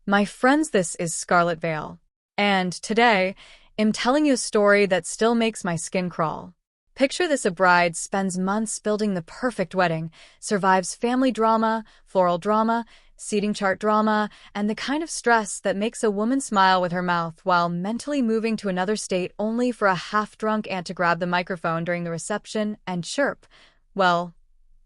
My friends, this is Scarlet Veil. And today, I'm telling you a story that still makes my skin crawl. Picture this: a bride spends months building the perfect wedding, survives family drama, floral drama, seating chart drama, and the kind of stress that makes a woman smile with her mouth while mentally moving to another state only for a half-drunk aunt to grab the microphone during the reception and chirp. Well,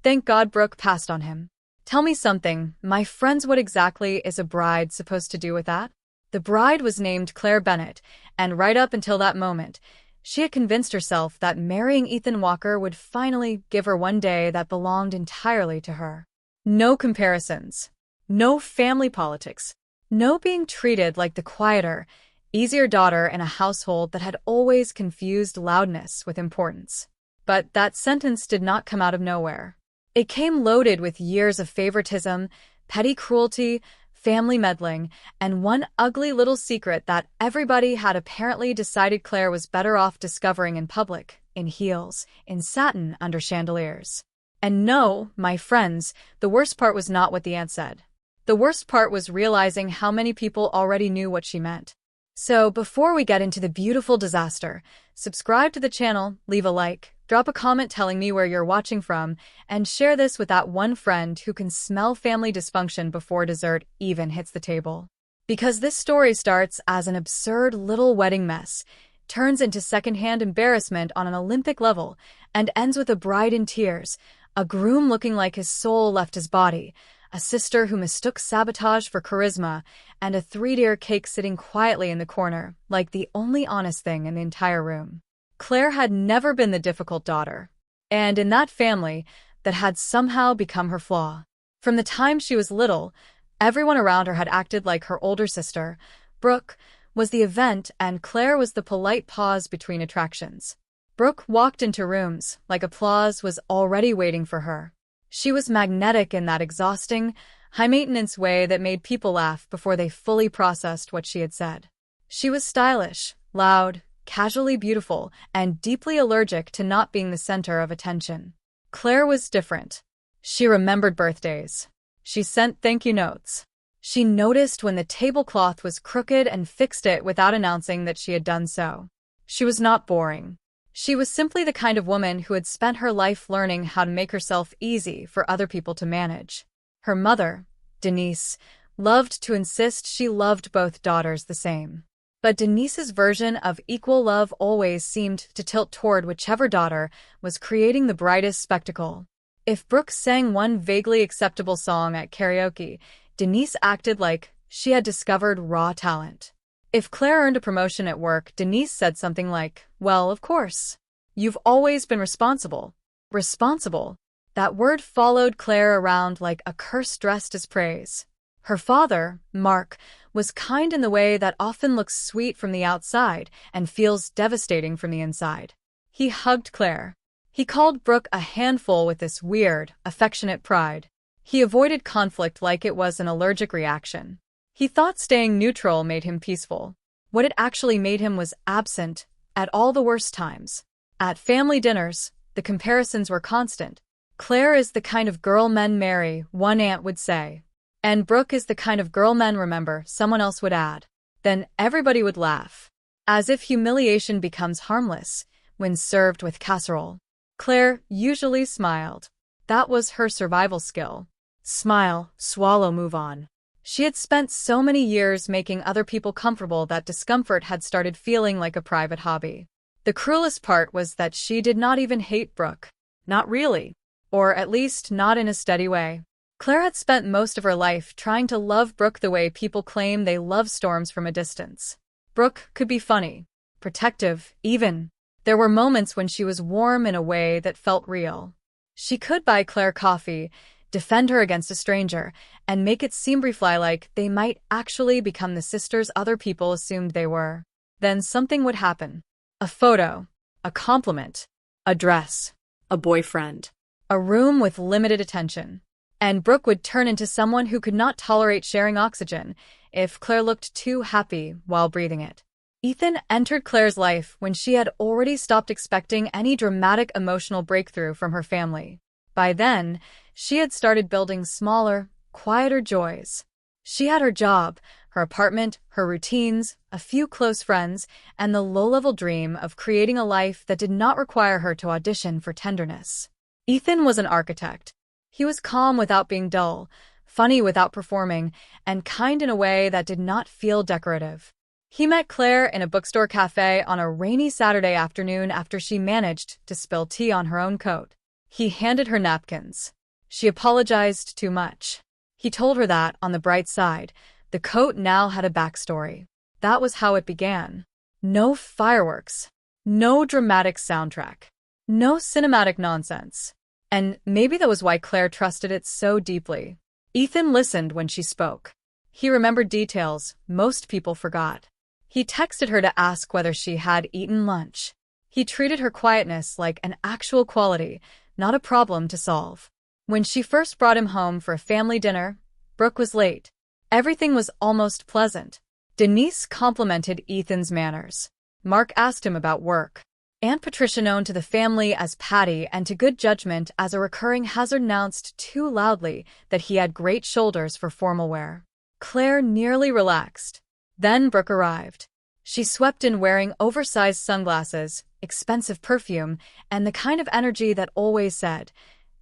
thank God Brooke passed on him. Tell me something, my friends, what exactly is a bride supposed to do with that? The bride was named Claire Bennett, and right up until that moment, she had convinced herself that marrying Ethan Walker would finally give her one day that belonged entirely to her. No comparisons. No family politics. No being treated like the quieter, easier daughter in a household that had always confused loudness with importance. But that sentence did not come out of nowhere. It came loaded with years of favoritism, petty cruelty, family meddling, and one ugly little secret that everybody had apparently decided Claire was better off discovering in public, in heels, in satin under chandeliers. And no, my friends, the worst part was not what the aunt said. The worst part was realizing how many people already knew what she meant. So before we get into the beautiful disaster, subscribe to the channel, leave a like, drop a comment telling me where you're watching from, and share this with that one friend who can smell family dysfunction before dessert even hits the table. Because this story starts as an absurd little wedding mess, turns into secondhand embarrassment on an Olympic level, and ends with a bride in tears, a groom looking like his soul left his body, a sister who mistook sabotage for charisma, and a three-tier cake sitting quietly in the corner, like the only honest thing in the entire room. Claire had never been the difficult daughter, and in that family, that had somehow become her flaw. From the time she was little, everyone around her had acted like her older sister. Brooke was the event, and Claire was the polite pause between attractions. Brooke walked into rooms like applause was already waiting for her. She was magnetic in that exhausting, high-maintenance way that made people laugh before they fully processed what she had said. She was stylish, loud, casually beautiful, and deeply allergic to not being the center of attention. Claire was different. She remembered birthdays. She sent thank-you notes. She noticed when the tablecloth was crooked and fixed it without announcing that she had done so. She was not boring. She was simply the kind of woman who had spent her life learning how to make herself easy for other people to manage. Her mother, Denise, loved to insist she loved both daughters the same. But Denise's version of equal love always seemed to tilt toward whichever daughter was creating the brightest spectacle. If Brooke sang one vaguely acceptable song at karaoke, Denise acted like she had discovered raw talent. If Claire earned a promotion at work, Denise said something like, "Well, of course. You've always been responsible." Responsible. That word followed Claire around like a curse dressed as praise. Her father, Mark, was kind in the way that often looks sweet from the outside and feels devastating from the inside. He hugged Claire. He called Brooke a handful with this weird, affectionate pride. He avoided conflict like it was an allergic reaction. He thought staying neutral made him peaceful. What it actually made him was absent at all the worst times. At family dinners, the comparisons were constant. Claire is the kind of girl men marry, one aunt would say. And Brooke is the kind of girl men remember, someone else would add. Then everybody would laugh. As if humiliation becomes harmless when served with casserole. Claire usually smiled. That was her survival skill. Smile, swallow, move on. She had spent so many years making other people comfortable that discomfort had started feeling like a private hobby. The cruelest part was that she did not even hate Brooke. Not really. Or at least not in a steady way. Claire had spent most of her life trying to love Brooke the way people claim they love storms from a distance. Brooke could be funny, protective, even. There were moments when she was warm in a way that felt real. She could buy Claire coffee, defend her against a stranger, and make it seem briefly like they might actually become the sisters other people assumed they were. Then something would happen. A photo, a compliment, a dress, a boyfriend, a room with limited attention. And Brooke would turn into someone who could not tolerate sharing oxygen if Claire looked too happy while breathing it. Ethan entered Claire's life when she had already stopped expecting any dramatic emotional breakthrough from her family. By then, she had started building smaller, quieter joys. She had her job, her apartment, her routines, a few close friends, and the low-level dream of creating a life that did not require her to audition for tenderness. Ethan was an architect. He was calm without being dull, funny without performing, and kind in a way that did not feel decorative. He met Claire in a bookstore cafe on a rainy Saturday afternoon after she managed to spill tea on her own coat. He handed her napkins. She apologized too much. He told her that, on the bright side, the coat now had a backstory. That was how it began. No fireworks. No dramatic soundtrack. No cinematic nonsense. And maybe that was why Claire trusted it so deeply. Ethan listened when she spoke. He remembered details most people forgot. He texted her to ask whether she had eaten lunch. He treated her quietness like an actual quality, not a problem to solve. When she first brought him home for a family dinner, Brooke was late. Everything was almost pleasant. Denise complimented Ethan's manners. Mark asked him about work. Aunt Patricia, known to the family as Patty and to good judgment as a recurring hazard, announced too loudly that he had great shoulders for formal wear. Claire nearly relaxed. Then Brooke arrived. She swept in wearing oversized sunglasses, expensive perfume, and the kind of energy that always said,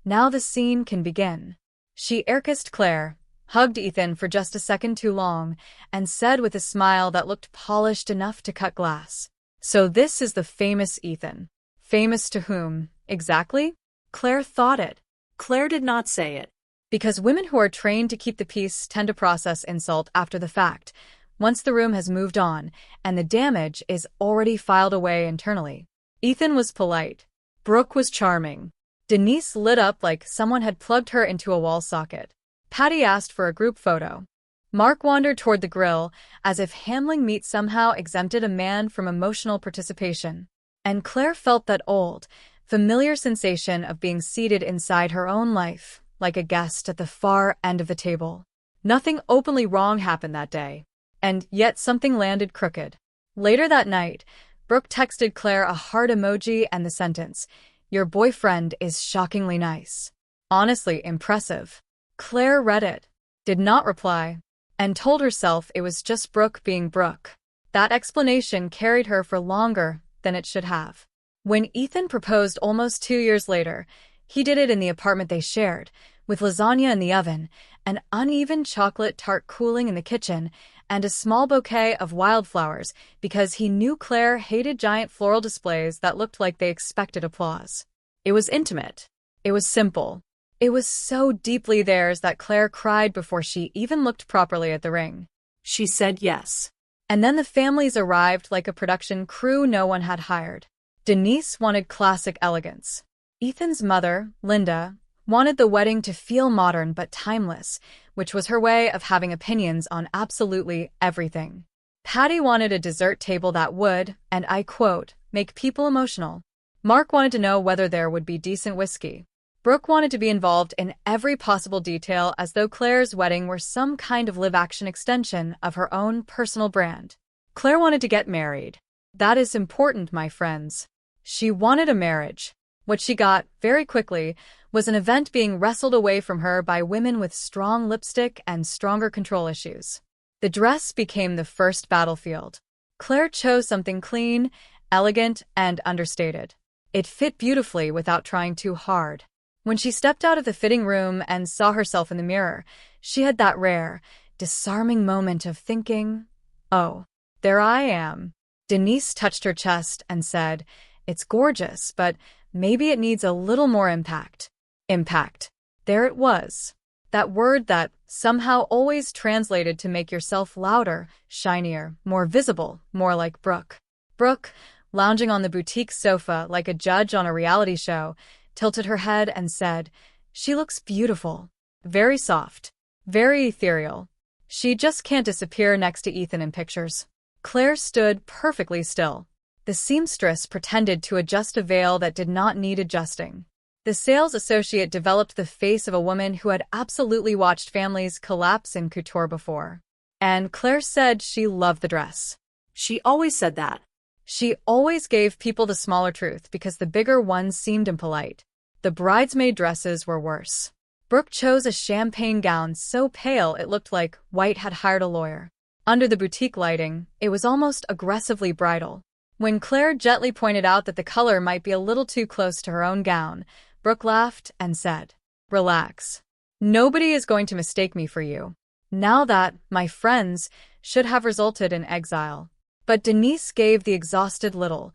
"Now the scene can begin." She air-kissed Claire, hugged Ethan for just a second too long, and said with a smile that looked polished enough to cut glass, "So this is the famous Ethan." Famous to whom, exactly? Claire thought it. Claire did not say it. Because women who are trained to keep the peace tend to process insult after the fact, once the room has moved on and the damage is already filed away internally. Ethan was polite. Brooke was charming. Denise lit up like someone had plugged her into a wall socket. Patty asked for a group photo. Mark wandered toward the grill, as if handling meat somehow exempted a man from emotional participation. And Claire felt that old, familiar sensation of being seated inside her own life, like a guest at the far end of the table. Nothing openly wrong happened that day. And yet something landed crooked. Later that night, Brooke texted Claire a heart emoji and the sentence, "Your boyfriend is shockingly nice. Honestly impressive." Claire read it, did not reply, and told herself it was just Brooke being Brooke. That explanation carried her for longer than it should have. When Ethan proposed almost 2 years later, he did it in the apartment they shared, with lasagna in the oven, an uneven chocolate tart cooling in the kitchen, and a small bouquet of wildflowers because he knew Claire hated giant floral displays that looked like they expected applause. It was intimate. It was simple. It was so deeply theirs that Claire cried before she even looked properly at the ring. She said yes. And then the families arrived like a production crew no one had hired. Denise wanted classic elegance. Ethan's mother, Linda, wanted the wedding to feel modern but timeless, which was her way of having opinions on absolutely everything. Patty wanted a dessert table that would, and I quote, make people emotional. Mark wanted to know whether there would be decent whiskey. Brooke wanted to be involved in every possible detail as though Claire's wedding were some kind of live-action extension of her own personal brand. Claire wanted to get married. That is important, my friends. She wanted a marriage. What she got, very quickly, was an event being wrestled away from her by women with strong lipstick and stronger control issues. The dress became the first battlefield. Claire chose something clean, elegant, and understated. It fit beautifully without trying too hard. When she stepped out of the fitting room and saw herself in the mirror, she had that rare, disarming moment of thinking, "Oh, there I am." Denise touched her chest and said, "It's gorgeous, but maybe it needs a little more impact." Impact. There it was. That word that somehow always translated to make yourself louder, shinier, more visible, more like Brooke. Brooke, lounging on the boutique sofa like a judge on a reality show, tilted her head and said, "She looks beautiful. Very soft. Very ethereal. She just can't disappear next to Ethan in pictures." Claire stood perfectly still. The seamstress pretended to adjust a veil that did not need adjusting. The sales associate developed the face of a woman who had absolutely watched families collapse in couture before. And Claire said she loved the dress. She always said that. She always gave people the smaller truth because the bigger ones seemed impolite. The bridesmaid dresses were worse. Brooke chose a champagne gown so pale it looked like White had hired a lawyer. Under the boutique lighting, it was almost aggressively bridal. When Claire gently pointed out that the color might be a little too close to her own gown, Brooke laughed and said, "Relax. Nobody is going to mistake me for you. Now that, my friends, should have resulted in exile." But Denise gave the exhausted little,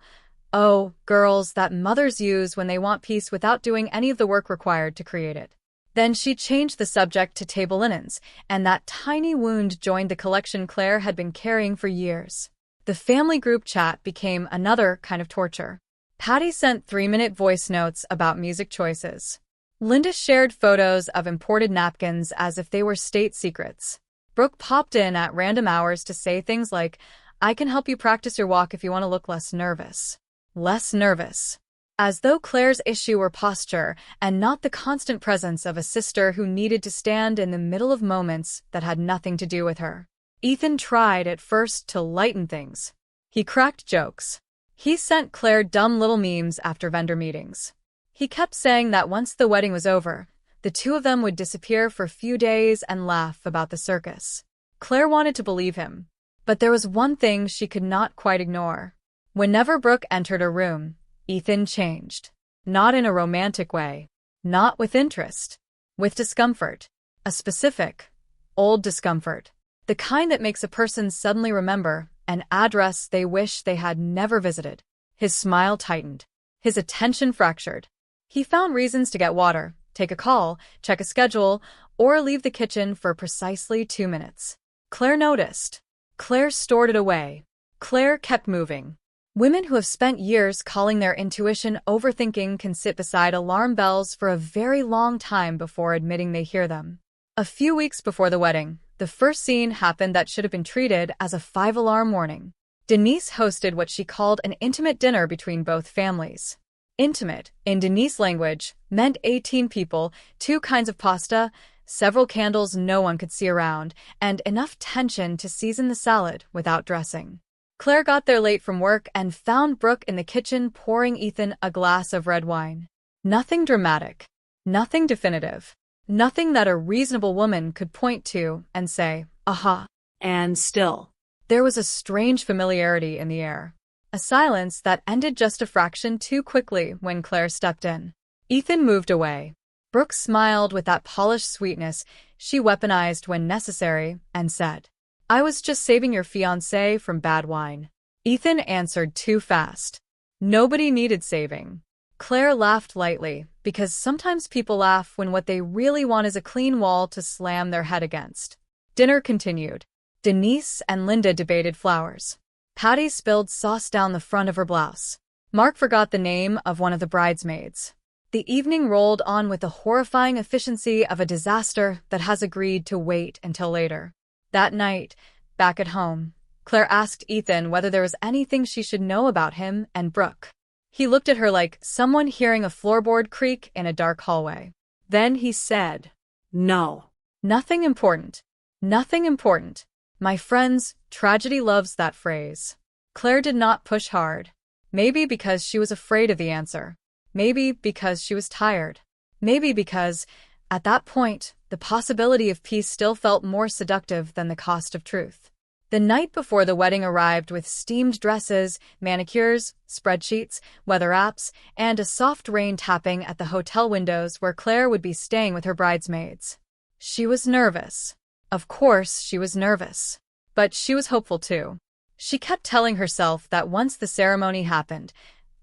"Oh, girls," that mothers use when they want peace without doing any of the work required to create it. Then she changed the subject to table linens, and that tiny wound joined the collection Claire had been carrying for years. The family group chat became another kind of torture. Patty sent 3-minute voice notes about music choices. Linda shared photos of imported napkins as if they were state secrets. Brooke popped in at random hours to say things like, "I can help you practice your walk if you want to look less nervous." Less nervous. As though Claire's issue were posture and not the constant presence of a sister who needed to stand in the middle of moments that had nothing to do with her. Ethan tried at first to lighten things. He cracked jokes. He sent Claire dumb little memes after vendor meetings. He kept saying that once the wedding was over, the two of them would disappear for a few days and laugh about the circus. Claire wanted to believe him. But there was one thing she could not quite ignore. Whenever Brooke entered a room, Ethan changed. Not in a romantic way. Not with interest. With discomfort. A specific, old discomfort. The kind that makes a person suddenly remember an address they wish they had never visited. His smile tightened. His attention fractured. He found reasons to get water, take a call, check a schedule, or leave the kitchen for precisely 2 minutes. Claire noticed. Claire stored it away. Claire kept moving. Women who have spent years calling their intuition overthinking can sit beside alarm bells for a very long time before admitting they hear them. A few weeks before the wedding, the first scene happened that should have been treated as a 5-alarm warning. Denise hosted what she called an intimate dinner between both families. Intimate, in Denise language, meant 18 people, 2 kinds of pasta, several candles no one could see around, and enough tension to season the salad without dressing. Claire got there late from work and found Brooke in the kitchen pouring Ethan a glass of red wine. Nothing dramatic. Nothing definitive. Nothing that a reasonable woman could point to and say, "Aha." And still, there was a strange familiarity in the air. A silence that ended just a fraction too quickly when Claire stepped in. Ethan moved away. Brooke smiled with that polished sweetness she weaponized when necessary and said, "I was just saving your fiancé from bad wine." Ethan answered too fast. Nobody needed saving. Claire laughed lightly, because sometimes people laugh when what they really want is a clean wall to slam their head against. Dinner continued. Denise and Linda debated flowers. Patty spilled sauce down the front of her blouse. Mark forgot the name of one of the bridesmaids. The evening rolled on with the horrifying efficiency of a disaster that has agreed to wait until later. That night, back at home, Claire asked Ethan whether there was anything she should know about him and Brooke. He looked at her like someone hearing a floorboard creak in a dark hallway. Then he said, "No." "Nothing important. Nothing important." My friends, tragedy loves that phrase. Claire did not push hard. Maybe because she was afraid of the answer. Maybe because she was tired. Maybe because, at that point, the possibility of peace still felt more seductive than the cost of truth. The night before the wedding arrived with steamed dresses, manicures, spreadsheets, weather apps, and a soft rain tapping at the hotel windows where Claire would be staying with her bridesmaids. She was nervous. Of course, she was nervous. But she was hopeful too. She kept telling herself that once the ceremony happened,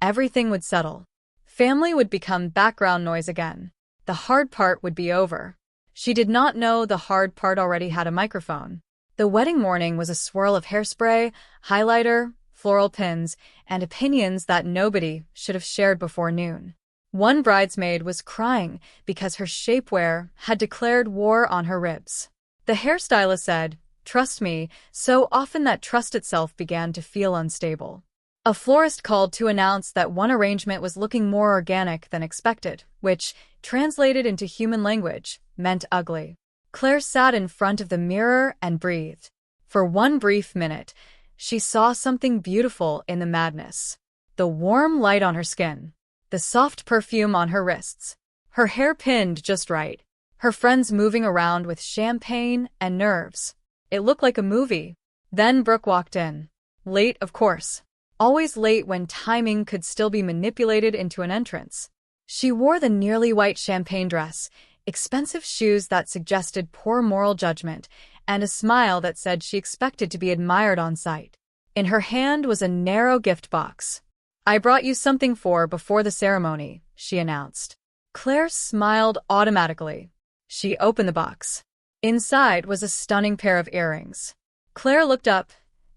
everything would settle. Family would become background noise again. The hard part would be over. She did not know the hard part already had a microphone. The wedding morning was a swirl of hairspray, highlighter, floral pins, and opinions that nobody should have shared before noon. One bridesmaid was crying because her shapewear had declared war on her ribs. The hairstylist said, "Trust me," so often that trust itself began to feel unstable. A florist called to announce that one arrangement was looking more organic than expected, which, translated into human language, meant ugly. Claire sat in front of the mirror and breathed. For one brief minute, she saw something beautiful in the madness. The warm light on her skin. The soft perfume on her wrists. Her hair pinned just right. Her friends moving around with champagne and nerves. It looked like a movie. Then Brooke walked in. Late, of course. Always late when timing could still be manipulated into an entrance. She wore the nearly white champagne dress, expensive shoes that suggested poor moral judgment, and a smile that said she expected to be admired on sight. In her hand was a narrow gift box. "I brought you something for before the ceremony," she announced. Claire smiled automatically. She opened the box. Inside was a stunning pair of earrings. Claire looked up,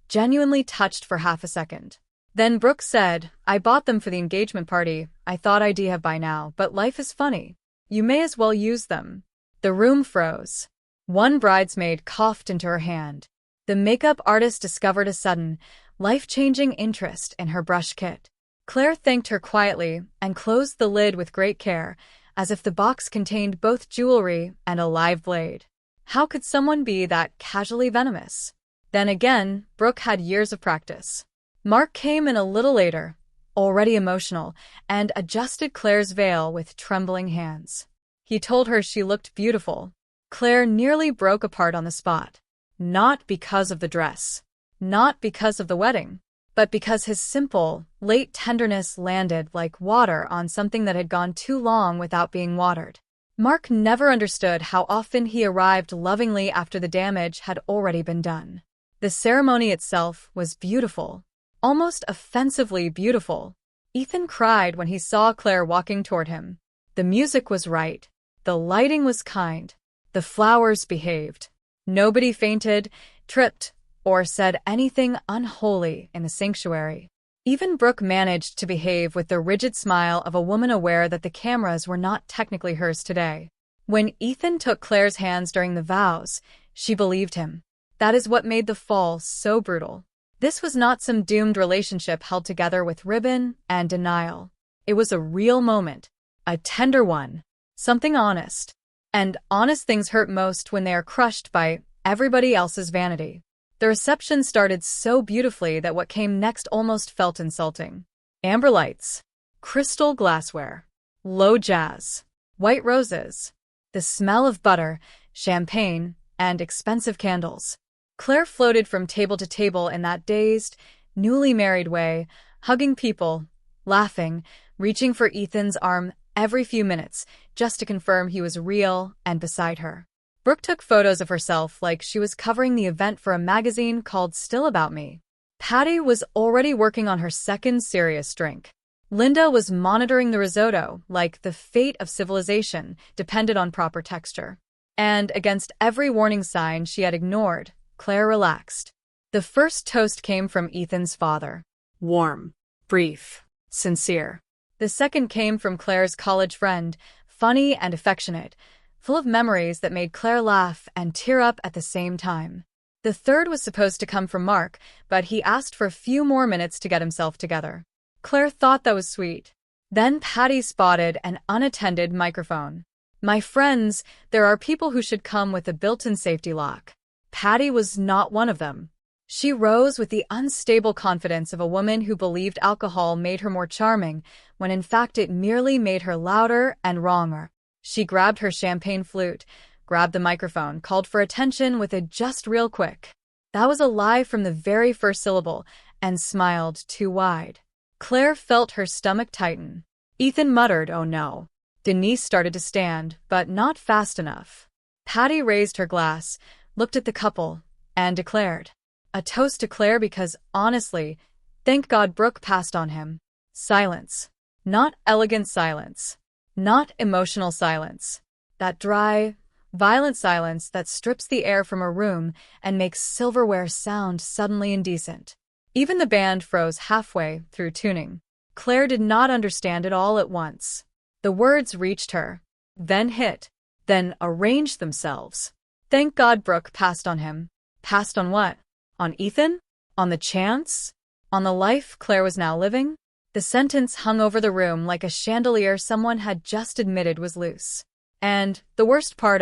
genuinely touched for half a second. Then Brooke said, "I bought them for the engagement party. I thought I'd have by now, but life is funny. You may as well use them." The room froze. One bridesmaid coughed into her hand. The makeup artist discovered a sudden, life-changing interest in her brush kit. Claire thanked her quietly and closed the lid with great care, as if the box contained both jewelry and a live blade. How could someone be that casually venomous? Then again, Brooke had years of practice. Mark came in a little later, already emotional, and adjusted Claire's veil with trembling hands. He told her she looked beautiful. Claire nearly broke apart on the spot. Not because of the dress. Not because of the wedding. But because his simple, late tenderness landed like water on something that had gone too long without being watered. Mark never understood how often he arrived lovingly after the damage had already been done. The ceremony itself was beautiful. Almost offensively beautiful. Ethan cried when he saw Claire walking toward him. The music was right. The lighting was kind. The flowers behaved. Nobody fainted, tripped, or said anything unholy in the sanctuary. Even Brooke managed to behave with the rigid smile of a woman aware that the cameras were not technically hers today. When Ethan took Claire's hands during the vows, she believed him. That is what made the fall so brutal. This was not some doomed relationship held together with ribbon and denial. It was a real moment, a tender one, something honest. And honest things hurt most when they are crushed by everybody else's vanity. The reception started so beautifully that what came next almost felt insulting. Amber lights, crystal glassware, low jazz, white roses, the smell of butter, champagne, and expensive candles. Claire floated from table to table in that dazed, newly married way, hugging people, laughing, reaching for Ethan's arm every few minutes just to confirm he was real and beside her. Brooke took photos of herself like she was covering the event for a magazine called Still About Me. Patty was already working on her second serious drink. Linda was monitoring the risotto like the fate of civilization depended on proper texture. And against every warning sign she had ignored, Claire relaxed. The first toast came from Ethan's father. Warm, brief, sincere. The second came from Claire's college friend, funny and affectionate, full of memories that made Claire laugh and tear up at the same time. The third was supposed to come from Mark, but he asked for a few more minutes to get himself together. Claire thought that was sweet. Then Patty spotted an unattended microphone. "My friends, there are people who should come with a built-in safety lock." Patty was not one of them. She rose with the unstable confidence of a woman who believed alcohol made her more charming, when in fact it merely made her louder and wronger. She grabbed her champagne flute, grabbed the microphone, called for attention with a "just real quick." That was a lie from the very first syllable, and smiled too wide. Claire felt her stomach tighten. Ethan muttered, "Oh no." Denise started to stand, but not fast enough. Patty raised her glass, looked at the couple, and declared, "A toast to Claire because, honestly, thank God Brooke passed on him." Silence. Not elegant silence. Not emotional silence. That dry, violent silence that strips the air from a room and makes silverware sound suddenly indecent. Even the band froze halfway through tuning. Claire did not understand it all at once. The words reached her, then hit, then arranged themselves. Thank God Brooke passed on him. Passed on what? On Ethan? On the chance? On the life Claire was now living? The sentence hung over the room like a chandelier someone had just admitted was loose. And the worst part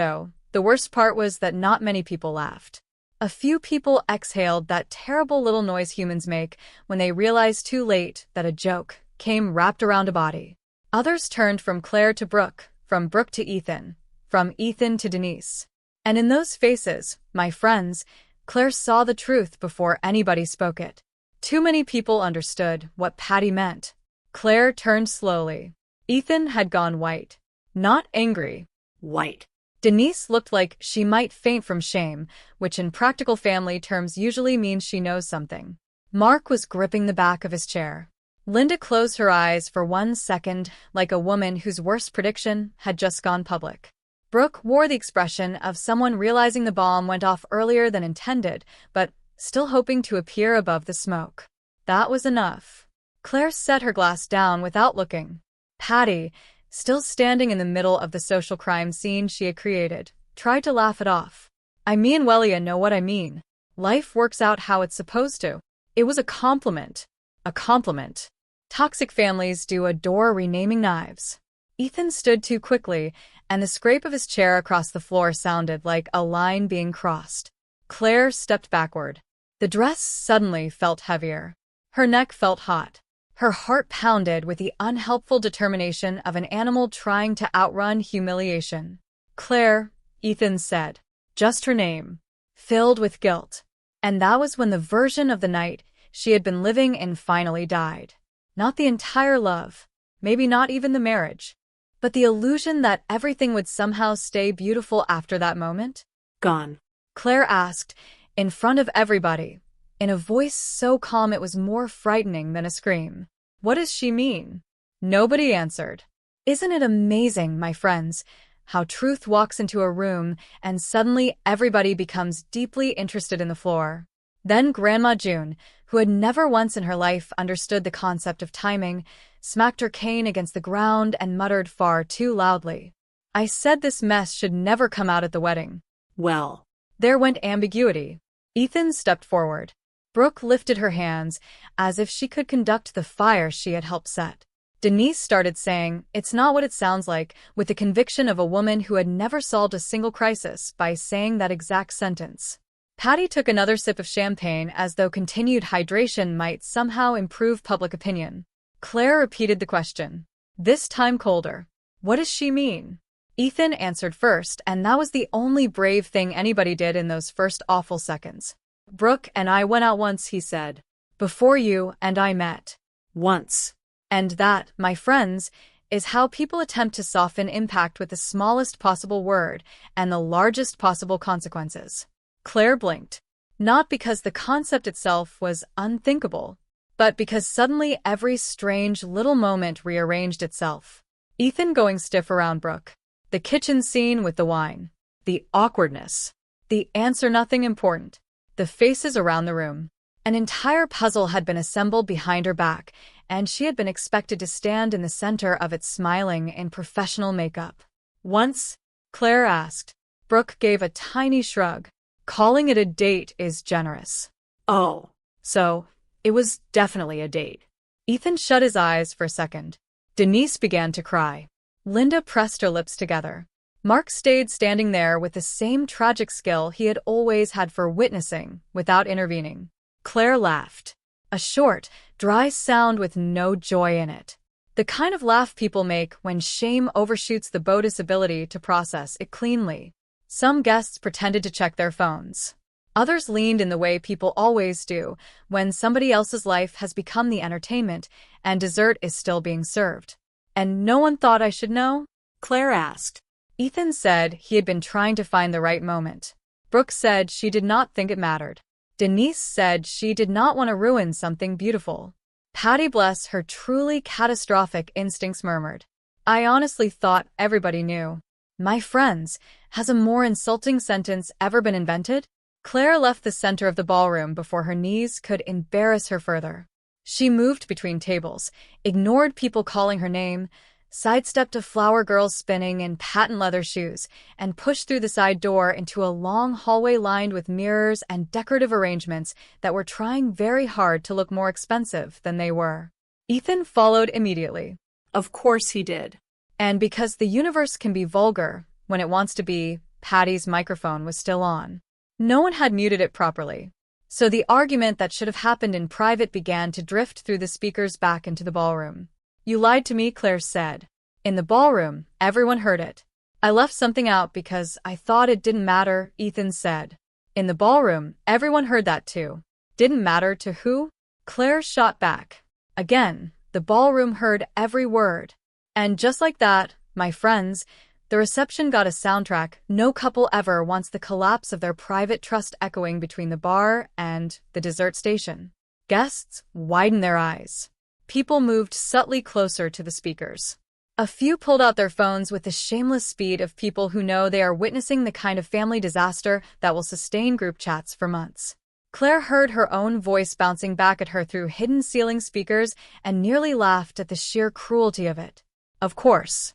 was that not many people laughed. A few people exhaled that terrible little noise humans make when they realize too late that a joke came wrapped around a body. Others turned from Claire to Brooke, from Brooke to Ethan, from Ethan to Denise. And in those faces, my friends, Claire saw the truth before anybody spoke it. Too many people understood what Patty meant. Claire turned slowly. Ethan had gone white. Not angry. White. Denise looked like she might faint from shame, which in practical family terms usually means she knows something. Mark was gripping the back of his chair. Linda closed her eyes for 1 second, like a woman whose worst prediction had just gone public. Brooke wore the expression of someone realizing the bomb went off earlier than intended, but still hoping to appear above the smoke. That was enough. Claire set her glass down without looking. Patty, still standing in the middle of the social crime scene she had created, tried to laugh it off. Me and Wellia know what I mean. Life works out how it's supposed to. It was a compliment. A compliment. Toxic families do adore renaming knives. Ethan stood too quickly, and the scrape of his chair across the floor sounded like a line being crossed. Claire stepped backward. The dress suddenly felt heavier. Her neck felt hot. Her heart pounded with the unhelpful determination of an animal trying to outrun humiliation. Claire, Ethan said. Just her name. Filled with guilt. And that was when the version of the night she had been living in finally died. Not the entire love, maybe not even the marriage, but the illusion that everything would somehow stay beautiful after that moment. Gone. Claire asked, in front of everybody, in a voice so calm it was more frightening than a scream. What does she mean? Nobody answered. Isn't it amazing, my friends, how truth walks into a room and suddenly everybody becomes deeply interested in the floor? Then Grandma June, who had never once in her life understood the concept of timing, smacked her cane against the ground and muttered far too loudly. I said this mess should never come out at the wedding. Well. There went ambiguity. Ethan stepped forward. Brooke lifted her hands as if she could conduct the fire she had helped set. Denise started saying, it's not what it sounds like, with the conviction of a woman who had never solved a single crisis by saying that exact sentence. Patty took another sip of champagne as though continued hydration might somehow improve public opinion. Claire repeated the question. This time colder. What does she mean? Ethan answered first, and that was the only brave thing anybody did in those first awful seconds. Brooke and I went out once, he said. Before you and I met. Once. And that, my friends, is how people attempt to soften impact with the smallest possible word and the largest possible consequences. Claire blinked. Not because the concept itself was unthinkable, but because suddenly every strange little moment rearranged itself. Ethan going stiff around Brooke. The kitchen scene with the wine. The awkwardness. The answer nothing important. The faces around the room. An entire puzzle had been assembled behind her back, and she had been expected to stand in the center of it smiling in professional makeup. Once, Claire asked. Brooke gave a tiny shrug. Calling it a date is generous. Oh. So, it was definitely a date. Ethan shut his eyes for a second. Denise began to cry. Linda pressed her lips together. Mark stayed standing there with the same tragic skill he had always had for witnessing, without intervening. Claire laughed. A short, dry sound with no joy in it. The kind of laugh people make when shame overshoots the body's ability to process it cleanly. Some guests pretended to check their phones. Others leaned in the way people always do when somebody else's life has become the entertainment and dessert is still being served. And no one thought I should know? Claire asked. Ethan said he had been trying to find the right moment. Brooke said she did not think it mattered. Denise said she did not want to ruin something beautiful. Patty, bless her truly catastrophic instincts, murmured. I honestly thought everybody knew. My friends, has a more insulting sentence ever been invented? Claire left the center of the ballroom before her knees could embarrass her further. She moved between tables, ignored people calling her name, sidestepped a flower girl spinning in patent leather shoes, and pushed through the side door into a long hallway lined with mirrors and decorative arrangements that were trying very hard to look more expensive than they were. Ethan followed immediately. Of course he did. And because the universe can be vulgar when it wants to be, Patty's microphone was still on. No one had muted it properly. So the argument that should have happened in private began to drift through the speakers back into the ballroom. You lied to me, Claire said. In the ballroom, everyone heard it. I left something out because I thought it didn't matter, Ethan said. In the ballroom, everyone heard that too. Didn't matter to who. Claire shot back. Again, the ballroom heard every word. And just like that, my friends, the reception got a soundtrack no couple ever wants the collapse of their private trust echoing between the bar and the dessert station. Guests widened their eyes. People moved subtly closer to the speakers. A few pulled out their phones with the shameless speed of people who know they are witnessing the kind of family disaster that will sustain group chats for months. Claire heard her own voice bouncing back at her through hidden ceiling speakers and nearly laughed at the sheer cruelty of it. Of course,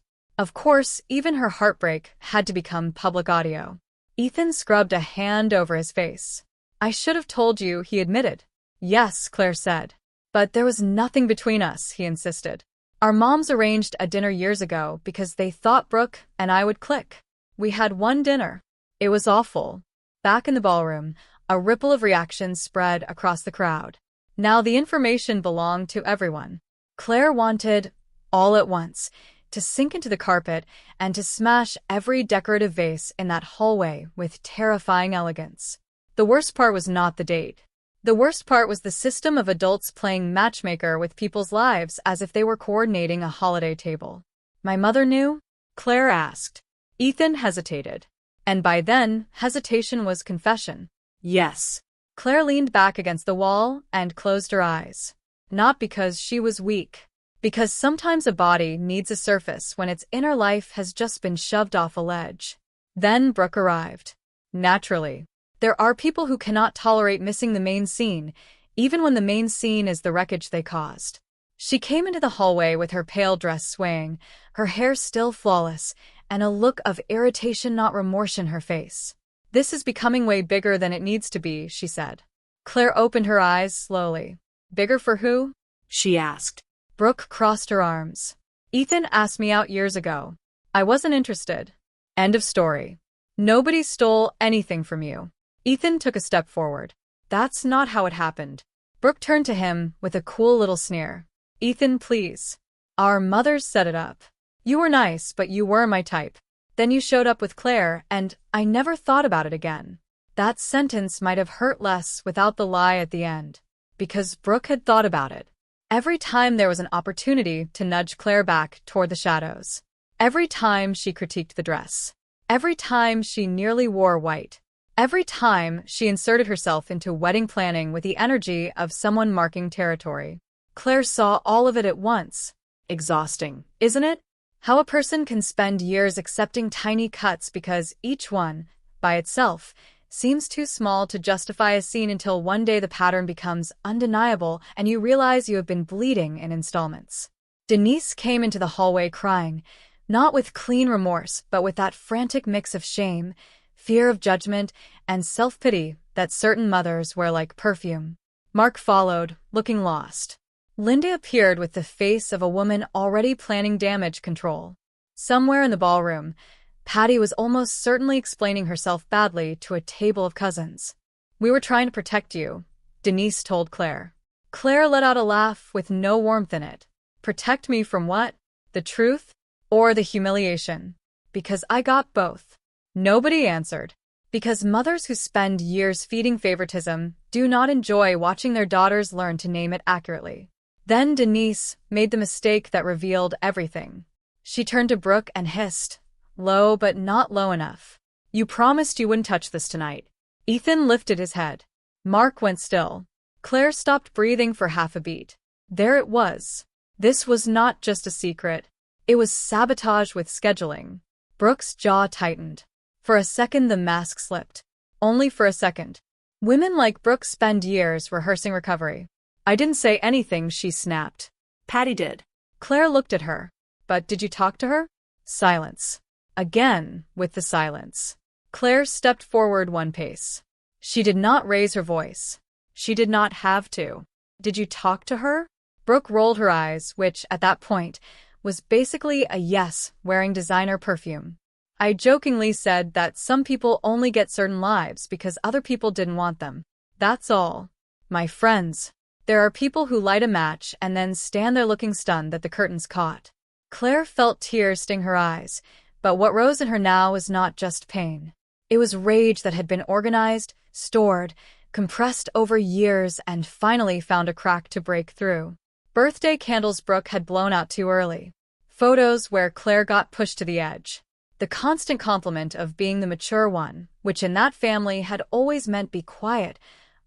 even her heartbreak had to become public audio. Ethan scrubbed a hand over his face. I should have told you, he admitted. Yes, Claire said. But there was nothing between us, he insisted. Our moms arranged a dinner years ago because they thought Brooke and I would click. We had one dinner. It was awful. Back in the ballroom, a ripple of reactions spread across the crowd. Now the information belonged to everyone. Claire wanted, all at once, to sink into the carpet and to smash every decorative vase in that hallway with terrifying elegance. The worst part was not the date. The worst part was the system of adults playing matchmaker with people's lives as if they were coordinating a holiday table. My mother knew? Claire asked. Ethan hesitated. And by then, hesitation was confession. Yes. Claire leaned back against the wall and closed her eyes. Not because she was weak. Because sometimes a body needs a surface when its inner life has just been shoved off a ledge. Then Brooke arrived. Naturally. There are people who cannot tolerate missing the main scene, even when the main scene is the wreckage they caused. She came into the hallway with her pale dress swaying, her hair still flawless, and a look of irritation not remorse in her face. This is becoming way bigger than it needs to be, she said. Claire opened her eyes slowly. Bigger for who? She asked. Brooke crossed her arms. Ethan asked me out years ago. I wasn't interested. End of story. Nobody stole anything from you. Ethan took a step forward. That's not how it happened. Brooke turned to him with a cool little sneer. Ethan, please. Our mothers set it up. You were nice, but you were my type. Then you showed up with Claire, and I never thought about it again. That sentence might have hurt less without the lie at the end. Because Brooke had thought about it. Every time there was an opportunity to nudge Claire back toward the shadows. Every time she critiqued the dress. Every time she nearly wore white. Every time she inserted herself into wedding planning with the energy of someone marking territory. Claire saw all of it at once. Exhausting, isn't it? How a person can spend years accepting tiny cuts because each one, by itself, seems too small to justify a scene until one day the pattern becomes undeniable and you realize you have been bleeding in installments. Denise came into the hallway crying, not with clean remorse, but with that frantic mix of shame, fear of judgment, and self-pity that certain mothers wear like perfume. Mark followed, looking lost. Linda appeared with the face of a woman already planning damage control. Somewhere in the ballroom, Patty was almost certainly explaining herself badly to a table of cousins. We were trying to protect you, Denise told Claire. Claire let out a laugh with no warmth in it. Protect me from what? The truth? Or the humiliation? Because I got both. Nobody answered. Because mothers who spend years feeding favoritism do not enjoy watching their daughters learn to name it accurately. Then Denise made the mistake that revealed everything. She turned to Brooke and hissed, low but not low enough. You promised you wouldn't touch this tonight. Ethan lifted his head. Mark went still. Claire stopped breathing for half a beat. There it was. This was not just a secret. It was sabotage with scheduling. Brooke's jaw tightened. For a second the mask slipped. Only for a second. Women like Brooke spend years rehearsing recovery. I didn't say anything, she snapped. Patty did. Claire looked at her. But did you talk to her? Silence. Again, with the silence. Claire stepped forward one pace. She did not raise her voice. She did not have to. Did you talk to her? Brooke rolled her eyes, which, at that point, was basically a yes, wearing designer perfume. I jokingly said that some people only get certain lives because other people didn't want them. That's all. My friends. There are people who light a match and then stand there looking stunned that the curtains caught. Claire felt tears sting her eyes, but what rose in her now was not just pain. It was rage that had been organized, stored, compressed over years, and finally found a crack to break through. Birthday candles Brooke had blown out too early. Photos where Claire got pushed to the edge. The constant compliment of being the mature one, which in that family had always meant be quiet,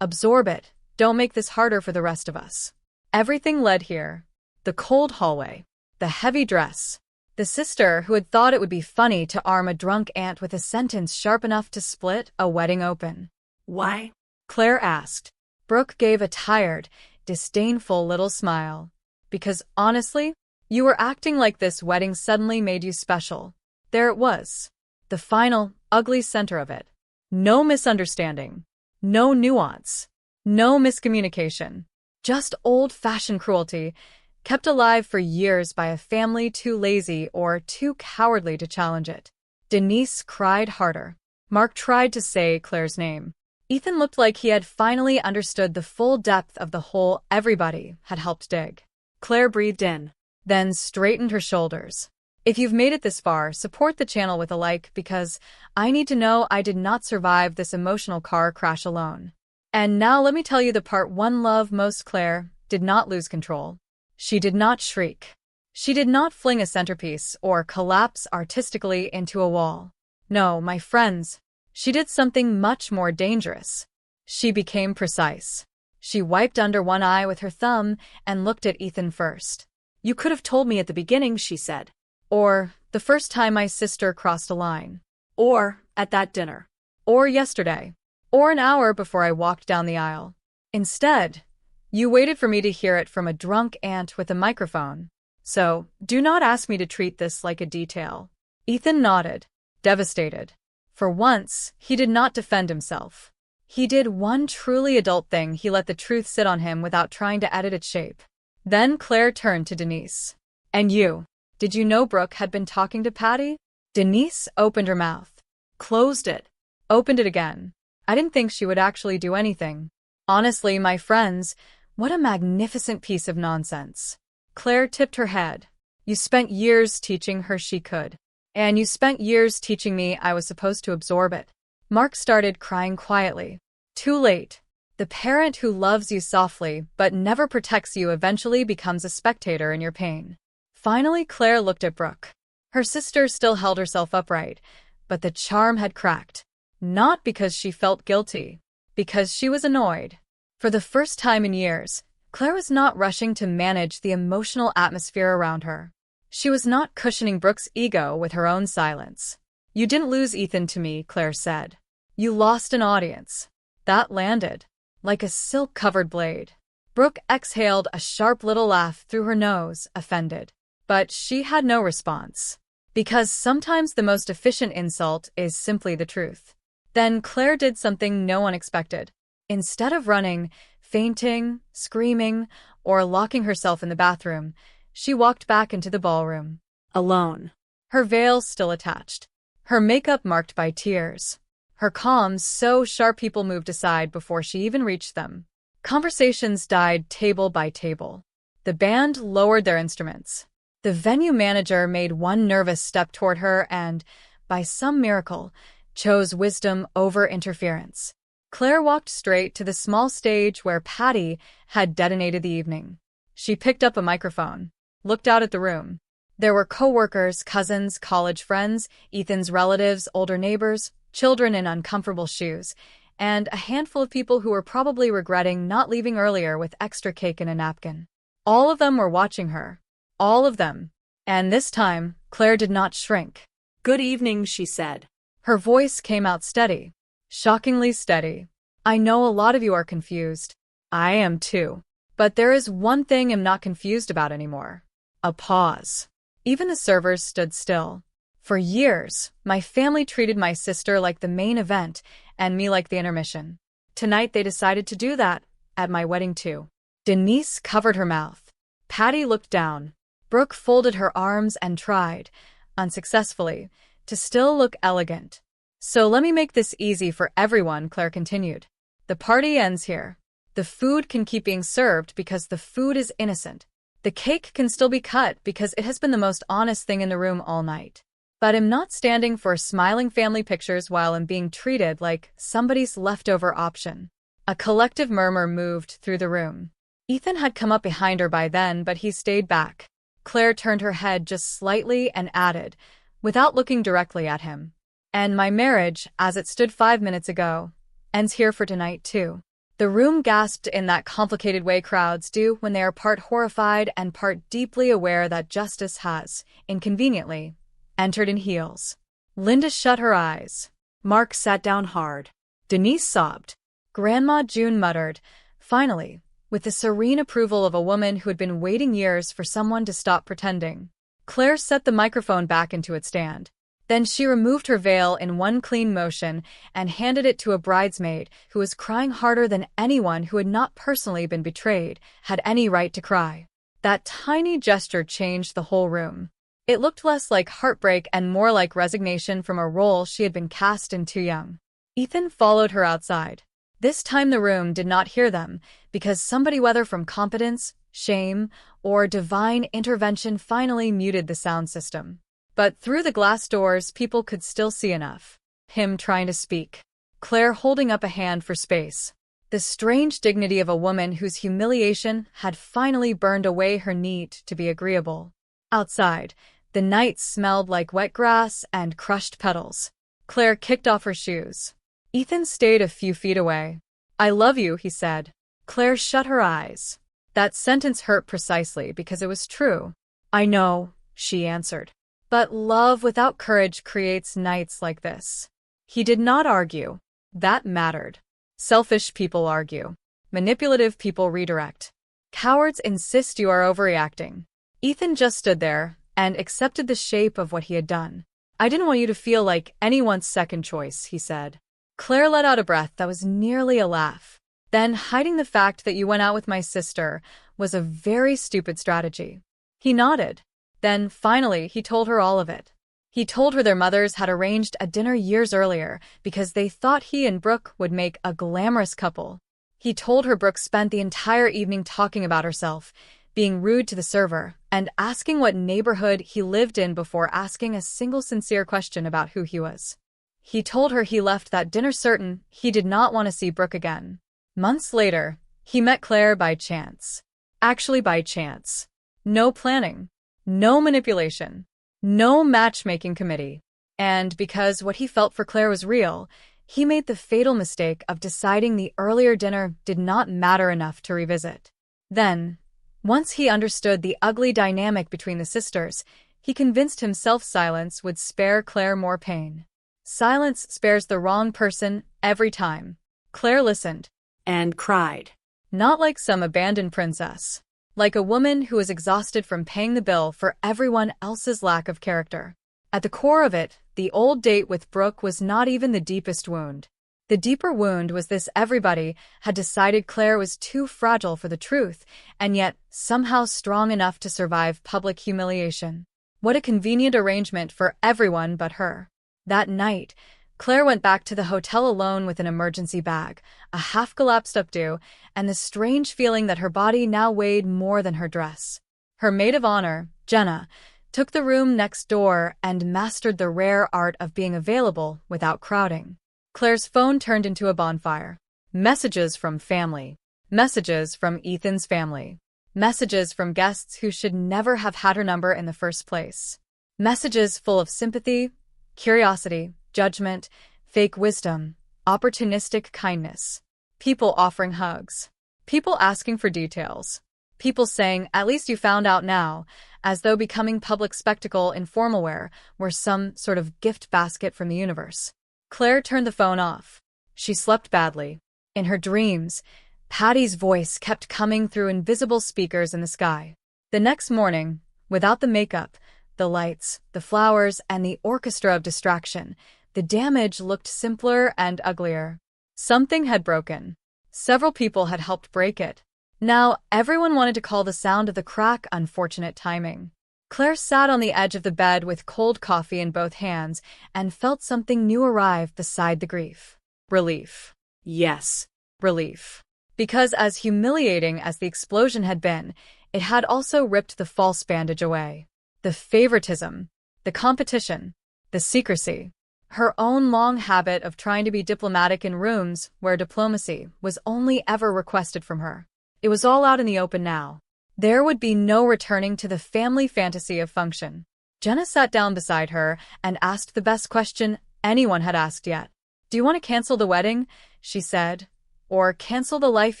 absorb it, don't make this harder for the rest of us. Everything led here. The cold hallway, the heavy dress, the sister who had thought it would be funny to arm a drunk aunt with a sentence sharp enough to split a wedding open. Why? Claire asked. Brooke gave a tired, disdainful little smile. Because honestly, you were acting like this wedding suddenly made you special. There it was. The final, ugly center of it. No misunderstanding. No nuance. No miscommunication. Just old-fashioned cruelty, kept alive for years by a family too lazy or too cowardly to challenge it. Denise cried harder. Mark tried to say Claire's name. Ethan looked like he had finally understood the full depth of the hole everybody had helped dig. Claire breathed in, then straightened her shoulders. If you've made it this far, support the channel with a like because I need to know I did not survive this emotional car crash alone. And now let me tell you the part one love most. Claire did not lose control. She did not shriek. She did not fling a centerpiece or collapse artistically into a wall. No, my friends, she did something much more dangerous. She became precise. She wiped under one eye with her thumb and looked at Ethan first. You could have told me at the beginning, she said. Or the first time my sister crossed a line. Or at that dinner. Or yesterday. Or an hour before I walked down the aisle. Instead, you waited for me to hear it from a drunk aunt with a microphone. So, do not ask me to treat this like a detail. Ethan nodded, devastated. For once, he did not defend himself. He did one truly adult thing: he let the truth sit on him without trying to edit its shape. Then Claire turned to Denise. And you? Did you know Brooke had been talking to Patty? Denise opened her mouth, closed it, opened it again. I didn't think she would actually do anything. Honestly, my friends, what a magnificent piece of nonsense. Claire tipped her head. You spent years teaching her she could. And you spent years teaching me I was supposed to absorb it. Mark started crying quietly. Too late. The parent who loves you softly but never protects you eventually becomes a spectator in your pain. Finally, Claire looked at Brooke. Her sister still held herself upright, but the charm had cracked. Not because she felt guilty, because she was annoyed. For the first time in years, Claire was not rushing to manage the emotional atmosphere around her. She was not cushioning Brooke's ego with her own silence. You didn't lose Ethan to me, Claire said. You lost an audience. That landed like a silk-covered blade. Brooke exhaled a sharp little laugh through her nose, offended. But she had no response. Because sometimes the most efficient insult is simply the truth. Then Claire did something no one expected. Instead of running, fainting, screaming, or locking herself in the bathroom, she walked back into the ballroom. Alone. Her veil still attached. Her makeup marked by tears. Her calm so sharp people moved aside before she even reached them. Conversations died table by table. The band lowered their instruments. The venue manager made one nervous step toward her and, by some miracle, chose wisdom over interference. Claire walked straight to the small stage where Patty had detonated the evening. She picked up a microphone, looked out at the room. There were co-workers, cousins, college friends, Ethan's relatives, older neighbors, children in uncomfortable shoes, and a handful of people who were probably regretting not leaving earlier with extra cake and a napkin. All of them were watching her. All of them. And this time, Claire did not shrink. Good evening, she said. Her voice came out steady. Shockingly steady. I know a lot of you are confused. I am too. But there is one thing I'm not confused about anymore. A pause. Even the servers stood still. For years, my family treated my sister like the main event and me like the intermission. Tonight they decided to do that, at my wedding too. Denise covered her mouth. Patty looked down. Brooke folded her arms and tried, unsuccessfully, to still look elegant. So let me make this easy for everyone, Claire continued. The party ends here. The food can keep being served because the food is innocent. The cake can still be cut because it has been the most honest thing in the room all night. but I'm not standing for smiling family pictures while I'm being treated like somebody's leftover option. A collective murmur moved through the room. Ethan had come up behind her by then, but he stayed back. Claire turned her head just slightly and added, without looking directly at him, "And my marriage, as it stood 5 minutes ago, ends here for tonight too." The room gasped in that complicated way crowds do when they are part horrified and part deeply aware that justice has, inconveniently, entered in heels. Linda shut her eyes. Mark sat down hard. Denise sobbed. Grandma June muttered, finally, with the serene approval of a woman who had been waiting years for someone to stop pretending. Claire set the microphone back into its stand. Then she removed her veil in one clean motion and handed it to a bridesmaid who was crying harder than anyone who had not personally been betrayed had any right to cry. That tiny gesture changed the whole room. It looked less like heartbreak and more like resignation from a role she had been cast in too young. Ethan followed her outside. This time the room did not hear them, because somebody, whether from competence, shame, or divine intervention, finally muted the sound system. But through the glass doors people could still see enough. Him trying to speak. Claire holding up a hand for space. The strange dignity of a woman whose humiliation had finally burned away her need to be agreeable. Outside, the night smelled like wet grass and crushed petals. Claire kicked off her shoes. Ethan stayed a few feet away. "I love you," he said. Claire shut her eyes. That sentence hurt precisely because it was true. "I know," she answered. "But love without courage creates nights like this." He did not argue. That mattered. Selfish people argue. Manipulative people redirect. Cowards insist you are overreacting. Ethan just stood there and accepted the shape of what he had done. "I didn't want you to feel like anyone's second choice," he said. Claire let out a breath that was nearly a laugh. "Then hiding the fact that you went out with my sister was a very stupid strategy." He nodded. Then, finally, he told her all of it. He told her their mothers had arranged a dinner years earlier because they thought he and Brooke would make a glamorous couple. He told her Brooke spent the entire evening talking about herself, being rude to the server, and asking what neighborhood he lived in before asking a single sincere question about who he was. He told her he left that dinner certain he did not want to see Brooke again. Months later, he met Claire by chance. Actually by chance. No planning. No manipulation. No matchmaking committee. And because what he felt for Claire was real, he made the fatal mistake of deciding the earlier dinner did not matter enough to revisit. Then, once he understood the ugly dynamic between the sisters, he convinced himself silence would spare Claire more pain. Silence spares the wrong person every time. Claire listened. And cried. Not like some abandoned princess. Like a woman who was exhausted from paying the bill for everyone else's lack of character. At the core of it, the old date with Brooke was not even the deepest wound. The deeper wound was this: everybody had decided Claire was too fragile for the truth, and yet somehow strong enough to survive public humiliation. What a convenient arrangement for everyone but her. That night, Claire went back to the hotel alone with an emergency bag, a half-collapsed updo, and the strange feeling that her body now weighed more than her dress. Her maid of honor, Jenna, took the room next door and mastered the rare art of being available without crowding. Claire's phone turned into a bonfire. Messages from family. Messages from Ethan's family. Messages from guests who should never have had her number in the first place. Messages full of sympathy, curiosity, judgment, fake wisdom, opportunistic kindness. People offering hugs. People asking for details. People saying, "At least you found out now," as though becoming public spectacle in formal wear were some sort of gift basket from the universe. Claire turned the phone off. She slept badly. In her dreams, Patty's voice kept coming through invisible speakers in the sky. The next morning, without the makeup, the lights, the flowers, and the orchestra of distraction, the damage looked simpler and uglier. Something had broken. Several people had helped break it. Now, everyone wanted to call the sound of the crack unfortunate timing. Claire sat on the edge of the bed with cold coffee in both hands and felt something new arrive beside the grief. Relief. Yes, relief. Because as humiliating as the explosion had been, it had also ripped the false bandage away. The favoritism. The competition. The secrecy. Her own long habit of trying to be diplomatic in rooms where diplomacy was only ever requested from her. It was all out in the open now. There would be no returning to the family fantasy of function. Jenna sat down beside her and asked the best question anyone had asked yet. "Do you want to cancel the wedding?" she said. "Or cancel the life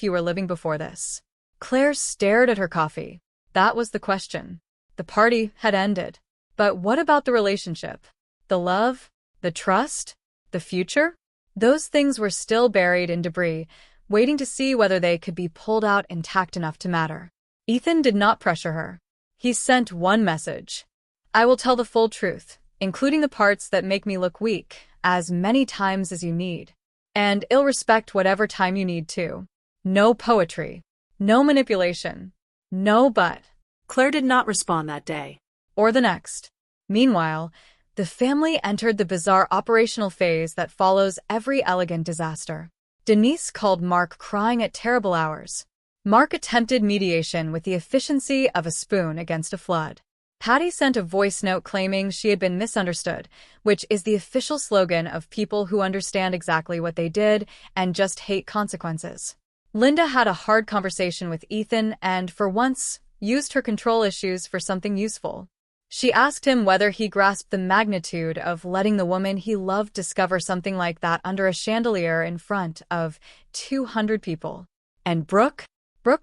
you were living before this?" Claire stared at her coffee. That was the question. The party had ended. But what about the relationship? The love? The trust? The future? Those things were still buried in debris, waiting to see whether they could be pulled out intact enough to matter. Ethan did not pressure her. He sent one message. "I will tell the full truth, including the parts that make me look weak, as many times as you need. And I'll respect whatever time you need to. No poetry. No manipulation. No but." Claire did not respond that day. Or the next. Meanwhile, the family entered the bizarre operational phase that follows every elegant disaster. Denise called Mark crying at terrible hours. Mark attempted mediation with the efficiency of a spoon against a flood. Patty sent a voice note claiming she had been misunderstood, which is the official slogan of people who understand exactly what they did and just hate consequences. Linda had a hard conversation with Ethan and, for once, used her control issues for something useful. She asked him whether he grasped the magnitude of letting the woman he loved discover something like that under a chandelier in front of 200 people. And Brooke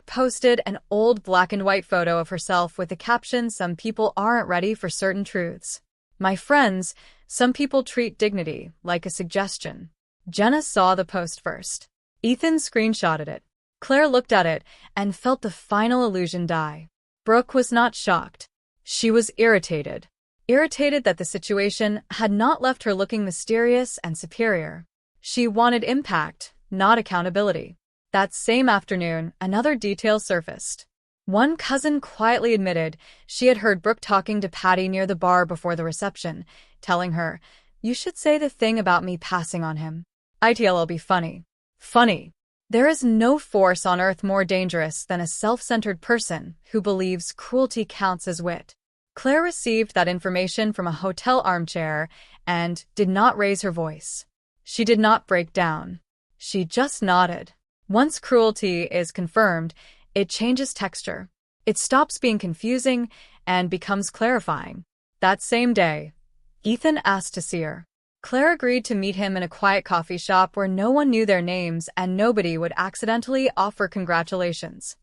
posted an old black and white photo of herself with the caption, "Some people aren't ready for certain truths. My friends, some people treat dignity like a suggestion." Jenna saw the post first. Ethan screenshotted it. Claire looked at it and felt the final illusion die. Brooke was not shocked. She was irritated. Irritated that the situation had not left her looking mysterious and superior. She wanted impact, not accountability. That same afternoon, another detail surfaced. One cousin quietly admitted she had heard Brooke talking to Patty near the bar before the reception, telling her, "You should say the thing about me passing on him. It'll be funny." Funny. There is no force on earth more dangerous than a self-centered person who believes cruelty counts as wit. Claire received that information from a hotel armchair and did not raise her voice. She did not break down. She just nodded. Once cruelty is confirmed, it changes texture. It stops being confusing and becomes clarifying. That same day, Ethan asked to see her. Claire agreed to meet him in a quiet coffee shop where no one knew their names and nobody would accidentally offer congratulations.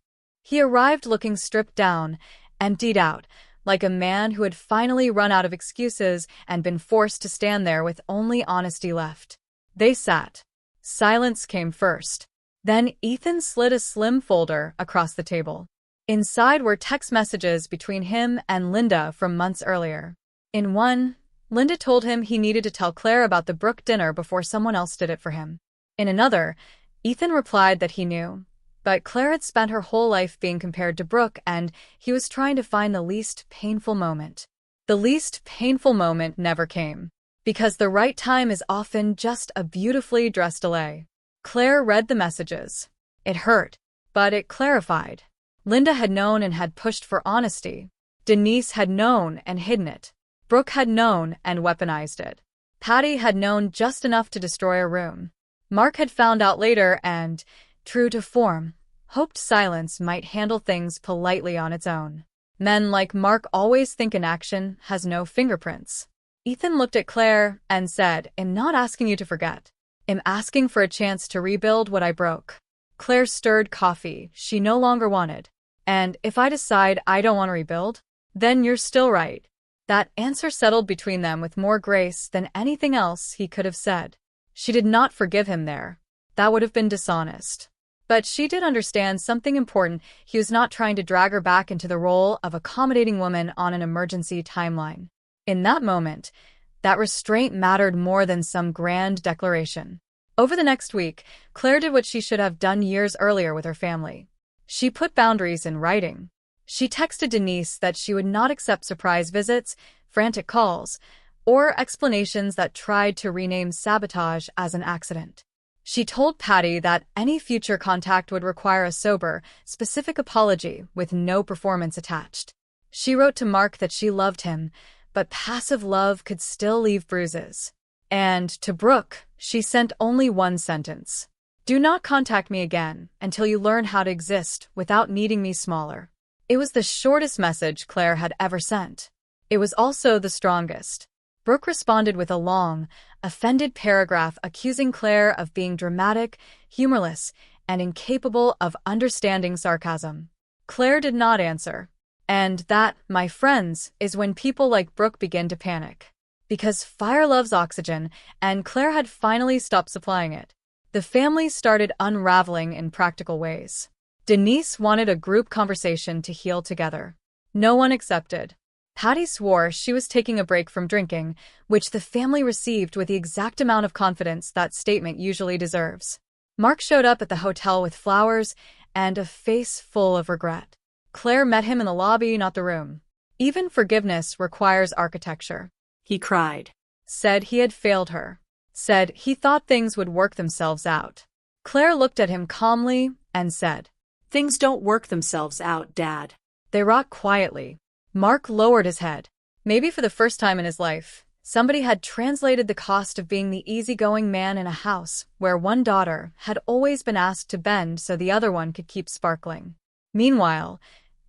He arrived looking stripped down, emptied out, like a man who had finally run out of excuses and been forced to stand there with only honesty left. They sat. Silence came first. Then Ethan slid a slim folder across the table. Inside were text messages between him and Linda from months earlier. In one, Linda told him he needed to tell Claire about the Brooke dinner before someone else did it for him. In another, Ethan replied that he knew, but Claire had spent her whole life being compared to Brooke and he was trying to find the least painful moment. The least painful moment never came, because the right time is often just a beautifully dressed delay. Claire read the messages. It hurt, but it clarified. Linda had known and had pushed for honesty. Denise had known and hidden it. Brooke had known and weaponized it. Patty had known just enough to destroy a room. Mark had found out later and, true to form, hoped silence might handle things politely on its own. Men like Mark always think an action has no fingerprints. Ethan looked at Claire and said, "I'm not asking you to forget. I'm asking for a chance to rebuild what I broke." Claire stirred coffee she no longer wanted. "And if I decide I don't want to rebuild, then you're still right." That answer settled between them with more grace than anything else he could have said. She did not forgive him there. That would have been dishonest. But she did understand something important. He was not trying to drag her back into the role of accommodating woman on an emergency timeline. In that moment, that restraint mattered more than some grand declaration. Over the next week, Claire did what she should have done years earlier with her family. She put boundaries in writing. She texted Denise that she would not accept surprise visits, frantic calls, or explanations that tried to rename sabotage as an accident. She told Patty that any future contact would require a sober, specific apology with no performance attached. She wrote to Mark that she loved him, but passive love could still leave bruises. And to Brooke, she sent only one sentence. Do not contact me again until you learn how to exist without needing me smaller. It was the shortest message Claire had ever sent. It was also the strongest. Brooke responded with a long, offended paragraph accusing Claire of being dramatic, humorless, and incapable of understanding sarcasm. Claire did not answer. And that, my friends, is when people like Brooke begin to panic. Because fire loves oxygen, and Claire had finally stopped supplying it. The family started unraveling in practical ways. Denise wanted a group conversation to heal together. No one accepted. Patty swore she was taking a break from drinking, which the family received with the exact amount of confidence that statement usually deserves. Mark showed up at the hotel with flowers and a face full of regret. Claire met him in the lobby, not the room. Even forgiveness requires architecture. He cried. Said he had failed her. Said he thought things would work themselves out. Claire looked at him calmly and said, Things don't work themselves out, Dad. They rot quietly. Mark lowered his head. Maybe for the first time in his life, somebody had translated the cost of being the easygoing man in a house where one daughter had always been asked to bend so the other one could keep sparkling. Meanwhile,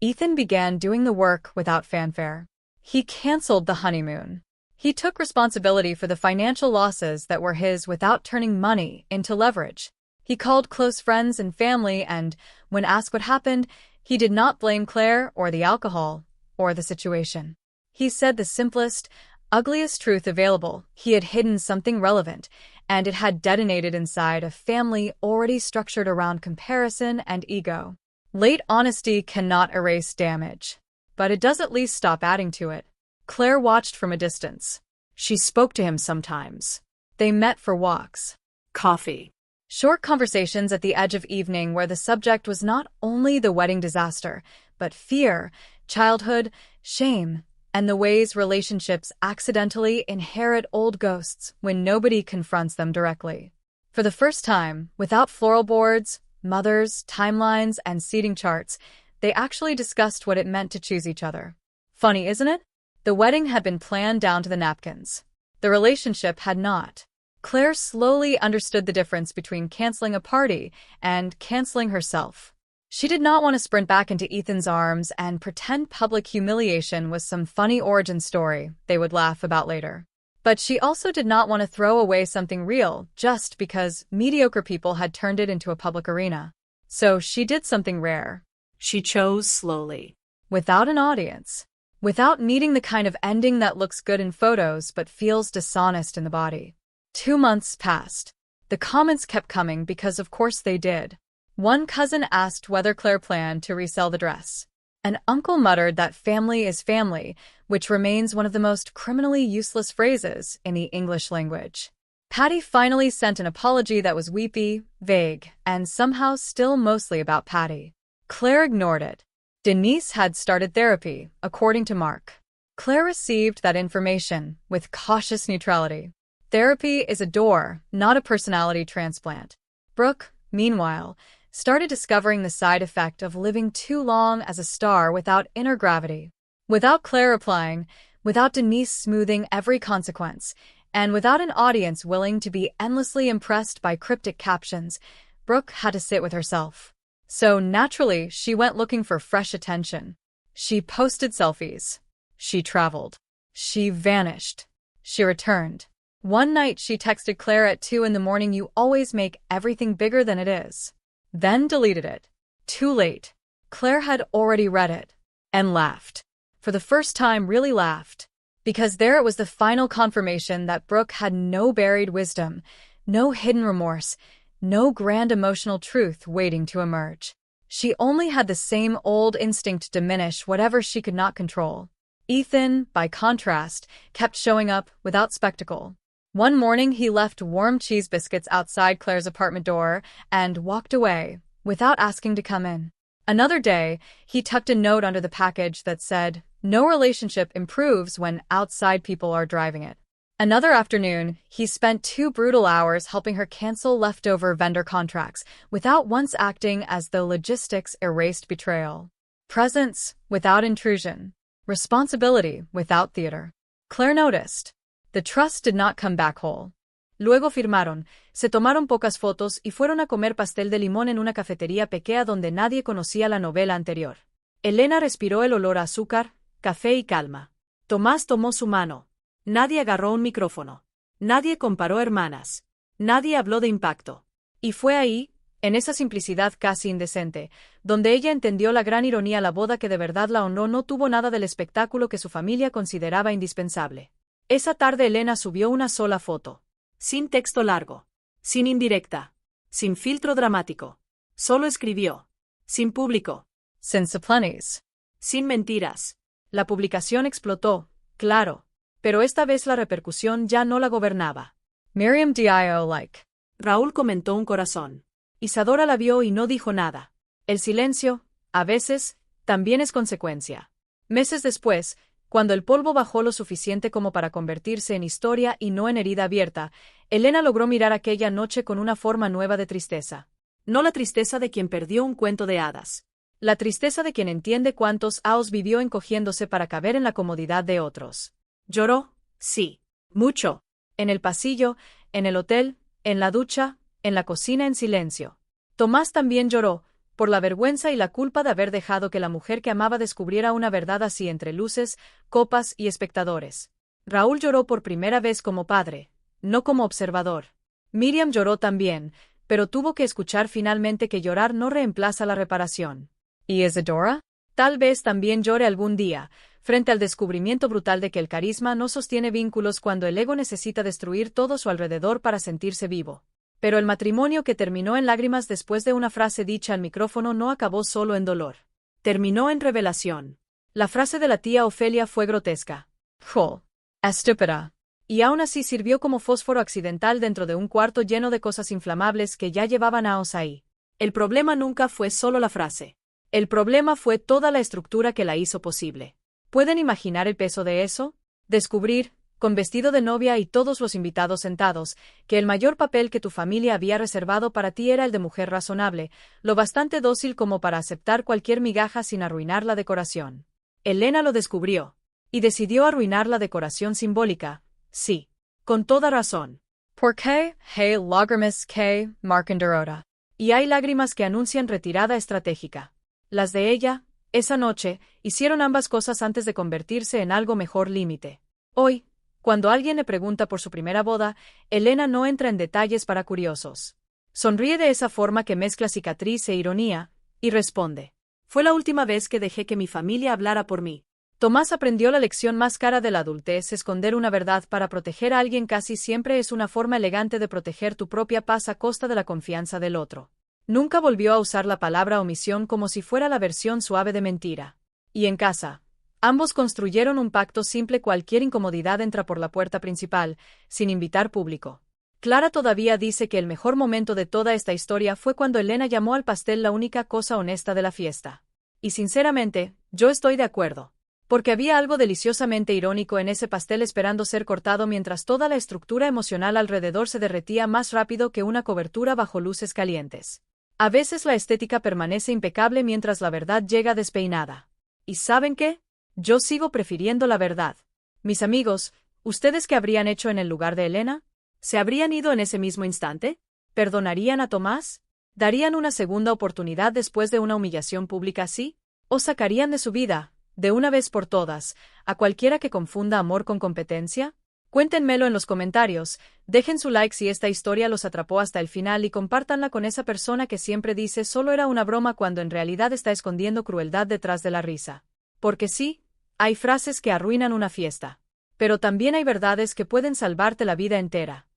Ethan began doing the work without fanfare. He canceled the honeymoon. He took responsibility for the financial losses that were his without turning money into leverage. He called close friends and family and, when asked what happened, he did not blame Claire or the alcohol or the situation. He said the simplest, ugliest truth available. He had hidden something relevant, and it had detonated inside a family already structured around comparison and ego. Late honesty cannot erase damage, but it does at least stop adding to it. Claire watched from a distance. She spoke to him sometimes. They met for walks. Coffee. Short conversations at the edge of evening where the subject was not only the wedding disaster, but fear, childhood, shame, and the ways relationships accidentally inherit old ghosts when nobody confronts them directly. For the first time, without floral boards, mothers, timelines, and seating charts, they actually discussed what it meant to choose each other. Funny, isn't it? The wedding had been planned down to the napkins. The relationship had not. Claire slowly understood the difference between canceling a party and canceling herself. She did not want to sprint back into Ethan's arms and pretend public humiliation was some funny origin story they would laugh about later. But she also did not want to throw away something real just because mediocre people had turned it into a public arena. So she did something rare. She chose slowly. Without an audience. Without needing the kind of ending that looks good in photos but feels dishonest in the body. 2 months passed. The comments kept coming because of course they did. One cousin asked whether Claire planned to resell the dress. An uncle muttered that family is family, which remains one of the most criminally useless phrases in the English language. Patty finally sent an apology that was weepy, vague, and somehow still mostly about Patty. Claire ignored it. Denise had started therapy, according to Mark. Claire received that information with cautious neutrality. Therapy is a door, not a personality transplant. Brooke, meanwhile, started discovering the side effect of living too long as a star without inner gravity. Without Claire replying, without Denise smoothing every consequence, and without an audience willing to be endlessly impressed by cryptic captions, Brooke had to sit with herself. So naturally, she went looking for fresh attention. She posted selfies. She traveled. She vanished. She returned. One night she texted Claire at 2 a.m, "You always make everything bigger than it is." Then deleted it. Too late. Claire had already read it. And laughed. For the first time really laughed. Because there it was, the final confirmation that Brooke had no buried wisdom, no hidden remorse, no grand emotional truth waiting to emerge. She only had the same old instinct to diminish whatever she could not control. Ethan, by contrast, kept showing up without spectacle. One morning he left warm cheese biscuits outside Claire's apartment door and walked away, without asking to come in. Another day, he tucked a note under the package that said, "No relationship improves when outside people are driving it." Another afternoon, he spent 2 brutal hours helping her cancel leftover vendor contracts, without once acting as though logistics erased betrayal. Presence without intrusion. Responsibility without theater. Claire noticed. The trust did not come back whole. Luego firmaron, se tomaron pocas fotos y fueron a comer pastel de limón en una cafetería pequeña donde nadie conocía la novela anterior. Elena respiró el olor a azúcar, café y calma. Tomás tomó su mano. Nadie agarró un micrófono. Nadie comparó hermanas. Nadie habló de impacto. Y fue ahí, en esa simplicidad casi indecente, donde ella entendió la gran ironía. La boda que de verdad la honró no tuvo nada del espectáculo que su familia consideraba indispensable. Esa tarde Elena subió una sola foto. Sin texto largo. Sin indirecta. Sin filtro dramático. Solo escribió. Sin público. Sin suplenties. Sin mentiras. La publicación explotó, claro. Pero esta vez la repercusión ya no la gobernaba. Miriam dio like. Raúl comentó un corazón. Isadora la vio y no dijo nada. El silencio, a veces, también es consecuencia. Meses después, cuando el polvo bajó lo suficiente como para convertirse en historia y no en herida abierta, Elena logró mirar aquella noche con una forma nueva de tristeza. No la tristeza de quien perdió un cuento de hadas. La tristeza de quien entiende cuántos años vivió encogiéndose para caber en la comodidad de otros. Lloró, sí, mucho. En el pasillo, en el hotel, en la ducha, en la cocina en silencio. Tomás también lloró, por la vergüenza y la culpa de haber dejado que la mujer que amaba descubriera una verdad así entre luces, copas y espectadores. Raúl lloró por primera vez como padre, no como observador. Miriam lloró también, pero tuvo que escuchar finalmente que llorar no reemplaza la reparación. ¿Y Isadora? Tal vez también llore algún día, frente al descubrimiento brutal de que el carisma no sostiene vínculos cuando el ego necesita destruir todo su alrededor para sentirse vivo. Pero el matrimonio que terminó en lágrimas después de una frase dicha al micrófono no acabó solo en dolor. Terminó en revelación. La frase de la tía Ofelia fue grotesca. Jo. Estúpida. Y aún así sirvió como fósforo accidental dentro de un cuarto lleno de cosas inflamables que ya llevaban años ahí. El problema nunca fue solo la frase. El problema fue toda la estructura que la hizo posible. ¿Pueden imaginar el peso de eso? Descubrir, con vestido de novia y todos los invitados sentados, que el mayor papel que tu familia había reservado para ti era el de mujer razonable, lo bastante dócil como para aceptar cualquier migaja sin arruinar la decoración. Elena lo descubrió. Y decidió arruinar la decoración simbólica, sí, con toda razón. ¿Por qué? Hey, lágrimas que marcan derrota. Y hay lágrimas que anuncian retirada estratégica. Las de ella, esa noche, hicieron ambas cosas antes de convertirse en algo mejor límite. Hoy, cuando alguien le pregunta por su primera boda, Elena no entra en detalles para curiosos. Sonríe de esa forma que mezcla cicatriz e ironía, y responde. Fue la última vez que dejé que mi familia hablara por mí. Tomás aprendió la lección más cara de la adultez: esconder una verdad para proteger a alguien casi siempre es una forma elegante de proteger tu propia paz a costa de la confianza del otro. Nunca volvió a usar la palabra omisión como si fuera la versión suave de mentira. Y en casa, ambos construyeron un pacto simple: cualquier incomodidad entra por la puerta principal, sin invitar público. Clara todavía dice que el mejor momento de toda esta historia fue cuando Elena llamó al pastel la única cosa honesta de la fiesta. Y sinceramente, yo estoy de acuerdo. Porque había algo deliciosamente irónico en ese pastel esperando ser cortado mientras toda la estructura emocional alrededor se derretía más rápido que una cobertura bajo luces calientes. A veces la estética permanece impecable mientras la verdad llega despeinada. ¿Y saben qué? Yo sigo prefiriendo la verdad. Mis amigos, ¿ustedes qué habrían hecho en el lugar de Elena? ¿Se habrían ido en ese mismo instante? ¿Perdonarían a Tomás? ¿Darían una segunda oportunidad después de una humillación pública así? ¿O sacarían de su vida, de una vez por todas, a cualquiera que confunda amor con competencia? Cuéntenmelo en los comentarios, dejen su like si esta historia los atrapó hasta el final y compártanla con esa persona que siempre dice solo era una broma cuando en realidad está escondiendo crueldad detrás de la risa. Porque sí, hay frases que arruinan una fiesta. Pero también hay verdades que pueden salvarte la vida entera.